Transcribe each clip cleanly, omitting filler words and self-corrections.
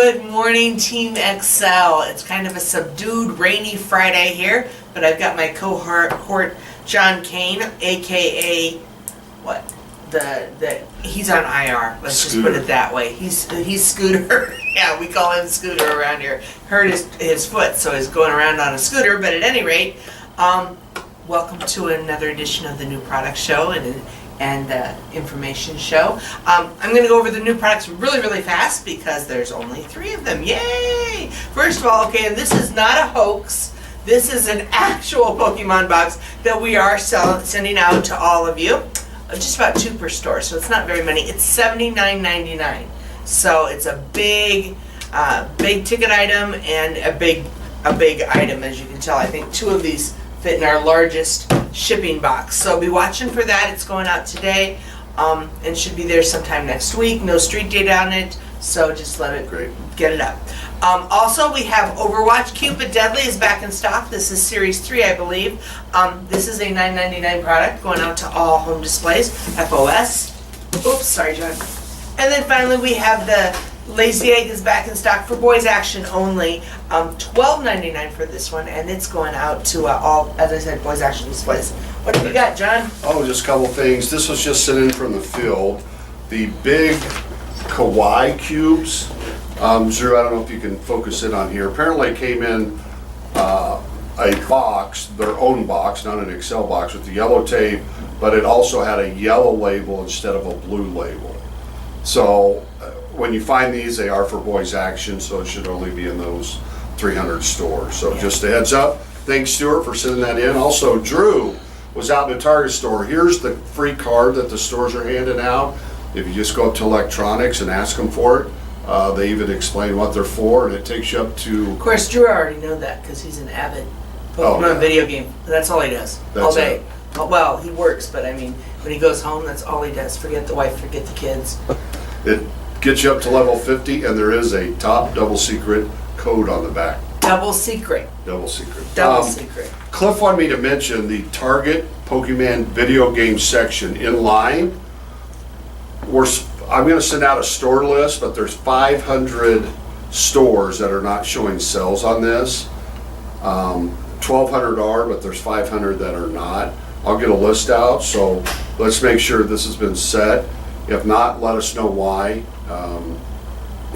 Good morning, Team Excel. It's kind of a subdued, rainy Friday here, but I've got my cohort, John Kane, aka what? He's on IR. Let's Scooter. just put it that way. He's Scooter. Yeah, we call him Scooter around here. Hurt his foot, so he's going around on a scooter. But at any rate, welcome to another edition of the New Product Show and information show. I'm going to go over the new products really fast because there's only 3 of them. Yay! First of all, okay, and this is not a hoax. This is an actual Pokemon box that we are sending out to all of you. Just about 2 per store, so it's not very many. It's $79.99. So it's a big ticket item and a big item, as you can tell. I think 2 of these fit in our largest shipping box. So be watching for that. It's going out today and should be there sometime next week. No street date on it, so just let it get it up. Also, we have Overwatch Cupid Deadly is back in stock. This is Series 3, I believe. This is a $9.99 product going out to all home displays. FOS. Oops, sorry, John. And then finally, we have the Lazy Egg is back in stock for Boys Action only. $12.99 for this one, and it's going out to all, as I said, Boys Action displays. What have you got, John? Oh, just a couple things. This was just sent in from the field. The big Kawaii cubes. Drew, I don't know if you can focus in on here. Apparently it came in a box, their own box, not an Excel box, with the yellow tape, but it also had a yellow label instead of a blue label. So when you find these, they are for Boys Action, so it should only be in those 300 stores. So just a heads up. Thanks, Stuart, for sending that in. Also, Drew was out in the Target store. Here's the free card that the stores are handing out. If you just go up to electronics and ask them for it, they even explain what they're for, and it takes you up to... Of course, Drew already know that because he's an avid Pokemon video game. That's all he does, all day. Well, he works, but I mean, when he goes home, that's all he does. Forget the wife, forget the kids. It gets you up to level 50, and there is a top double secret code on the back. Double secret. Double secret. Double secret. Cliff wanted me to mention the Target Pokemon video game section in line. I'm going to send out a store list, but there's 500 stores that are not showing sales on this. 1,200 are, but there's 500 that are not. I'll get a list out, so let's make sure this has been set. If not, let us know why,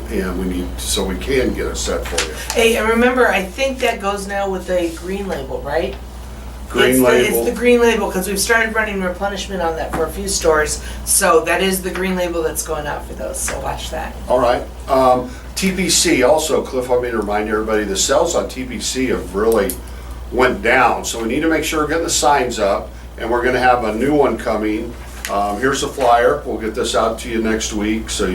and so we can get it set for you. Hey, and remember, I think that goes now with the green label, right? Label. It's the green label because we've started running replenishment on that for a few stores. So that is the green label that's going out for those. So watch that. All right. TPC also, Cliff, I mean to remind everybody, the sales on TPC have really went down. So we need to make sure we're getting the signs up, and we're going to have a new one coming. Here's a flyer. We'll get this out to you next week, so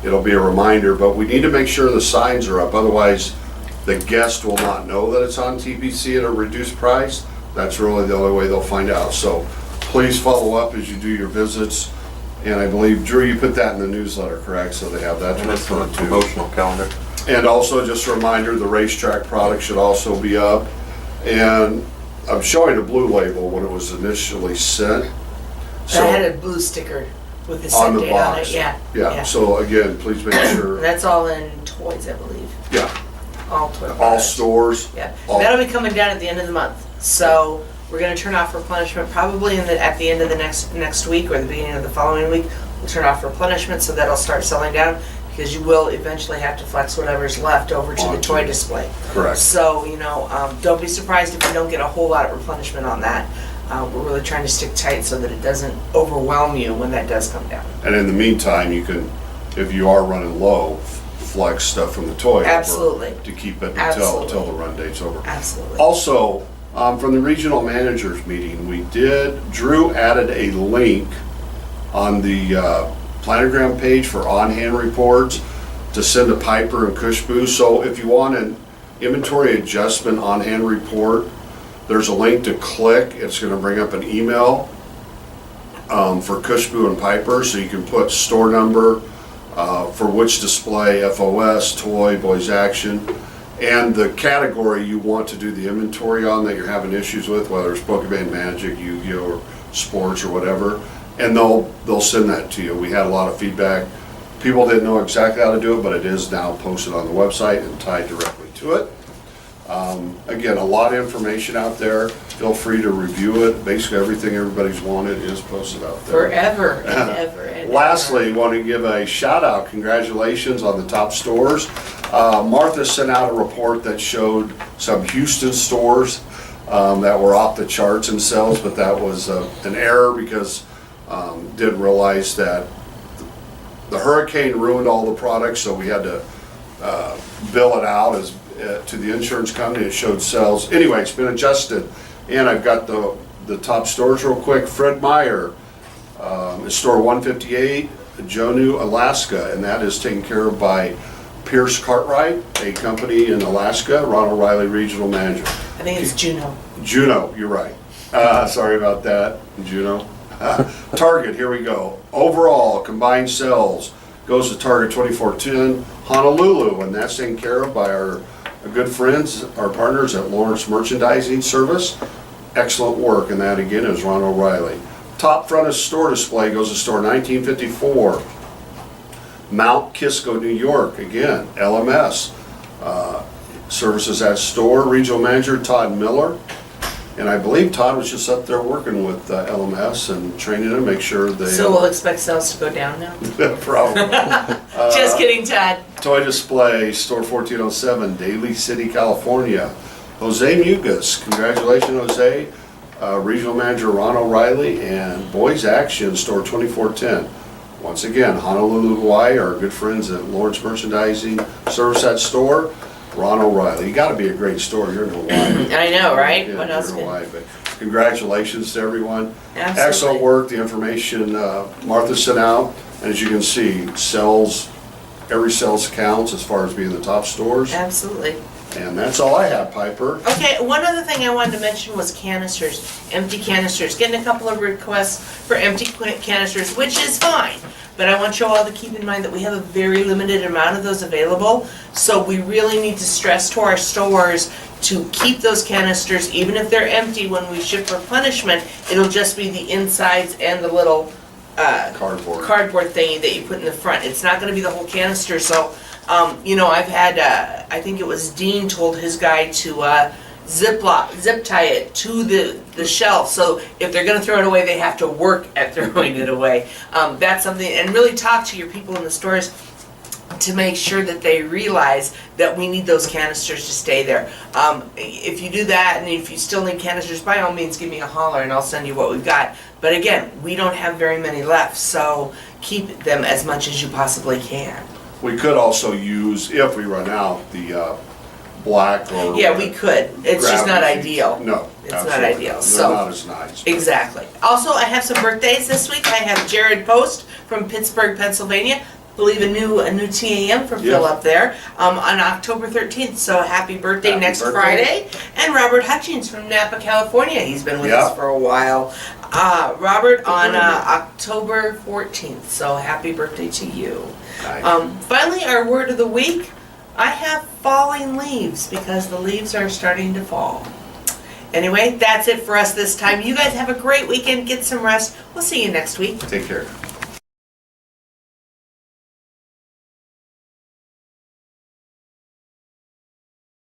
it'll be a reminder. But we need to make sure the signs are up. Otherwise, the guest will not know that it's on TPC at a reduced price. That's really the only way they'll find out. So please follow up as you do your visits. And I believe, Drew, you put that in the newsletter, correct? So they have that to refer to. Promotional calendar. And also, just a reminder, the racetrack product should also be up. And I'm showing a blue label when it was initially sent. So I had a blue sticker with the on set the date on box. it. Yeah. So again, please make sure. That's all in toys, I believe. Yeah. All toy All products. stores. Yeah. all- That'll be coming down at the end of the month. So we're going to turn off replenishment probably at the end of the next week or the beginning of the following week. We'll turn off replenishment, so that'll start selling down because you will eventually have to flex whatever's left over to the toy display. Correct. So, don't be surprised if you don't get a whole lot of replenishment on that. We're really trying to stick tight so that it doesn't overwhelm you when that does come down. And in the meantime, you can, if you are running low, flex stuff from the toy Absolutely. over to keep it Absolutely. until the run date's over. Absolutely. Also, from the regional managers meeting, Drew added a link on the planogram page for on-hand reports to send to Piper and Cushbu. So if you want an inventory adjustment on-hand report, there's a link to click. It's going to bring up an email for Cushbu and Piper, so you can put store number for which display, FOS, toy, Boys Action, and the category you want to do the inventory on that you're having issues with, whether it's Pokemon, Magic, Yu-Gi-Oh, or sports or whatever, and they'll send that to you. We had a lot of feedback People didn't know exactly how to do it, but it is now posted on the website and tied directly to it. Again, a lot of information out there. Feel free to review it. Basically, everything everybody's wanted is posted out there. Forever and ever and Lastly, want to give a shout out, congratulations on the top stores. Martha sent out a report that showed some Houston stores that were off the charts in sales, but that was an error because didn't realize that the hurricane ruined all the products, so we had to bill it out as to the insurance company. It showed sales. Anyway, it's been adjusted, and I've got the top stores real quick. Fred Meyer is store 158, Juneau, Alaska, and that is taken care of by Pierce Cartwright, a company in Alaska. Ron O'Reilly, regional manager. I think it's Juneau. Juneau, you're right. Sorry about that, Juneau. Target, here we go. Overall, combined sales goes to Target 2410 Honolulu, and that's taken care of by our good friends, our partners at Lawrence Merchandising Service. Excellent work, and that again is Ron O'Reilly. Top front of store display goes to store 1954 Mount Kisco, New York. Again, LMS. Services at store. Regional manager Todd Miller. And I believe Todd was just up there working with LMS and training them, make sure they... So we'll expect sales to go down now? Probably. Just kidding, Todd. Toy display, store 1407, Daly City, California. Jose Mugas, congratulations, Jose. Regional manager Ron O'Reilly, and Boys Action, store 2410. Once again, Honolulu, Hawaii, our good friends at Lawrence Merchandising Service at store. Ron O'Reilly. You got to be a great store. You're in Hawaii. I know, right? Yeah, What you're else in could... Hawaii, but congratulations to everyone. Absolutely. Excellent work. The information Martha sent out, and as you can see, every sales counts as far as being the top stores. Absolutely. And that's all I have, Piper. Okay, one other thing I wanted to mention was canisters, empty canisters. Getting a couple of requests for empty canisters, which is fine. But I want you all to keep in mind that we have a very limited amount of those available. So we really need to stress to our stores to keep those canisters, even if they're empty when we ship replenishment, it'll just be the insides and the little cardboard thingy that you put in the front. It's not gonna be the whole canister, so, I've had, I think it was Dean told his guy to, zip tie it to the shelf, so if they're gonna throw it away, they have to work at throwing it away. That's something, and really talk to your people in the stores to make sure that they realize that we need those canisters to stay there. If you do that, and if you still need canisters, by all means give me a holler and I'll send you what we've got. But again, we don't have very many left, so keep them as much as you possibly can. We could also use, if we run out, the black or... Yeah, we could. It's just not ideal. No, It's not absolutely ideal, not. so- They're not as nice. Exactly. Also, I have some birthdays this week. I have Jared Post from Pittsburgh, Pennsylvania. Believe a new TAM for Phil Yeah. up there on October 13th. So happy birthday Happy next birthday. Friday. And Robert Hutchings from Napa, California. He's been with Yeah. us for a while. Robert on October 14th. So happy birthday to you. Nice. Finally, our word of the week. I have falling leaves because the leaves are starting to fall. Anyway, that's it for us this time. You guys have a great weekend. Get some rest. We'll see you next week. Take care.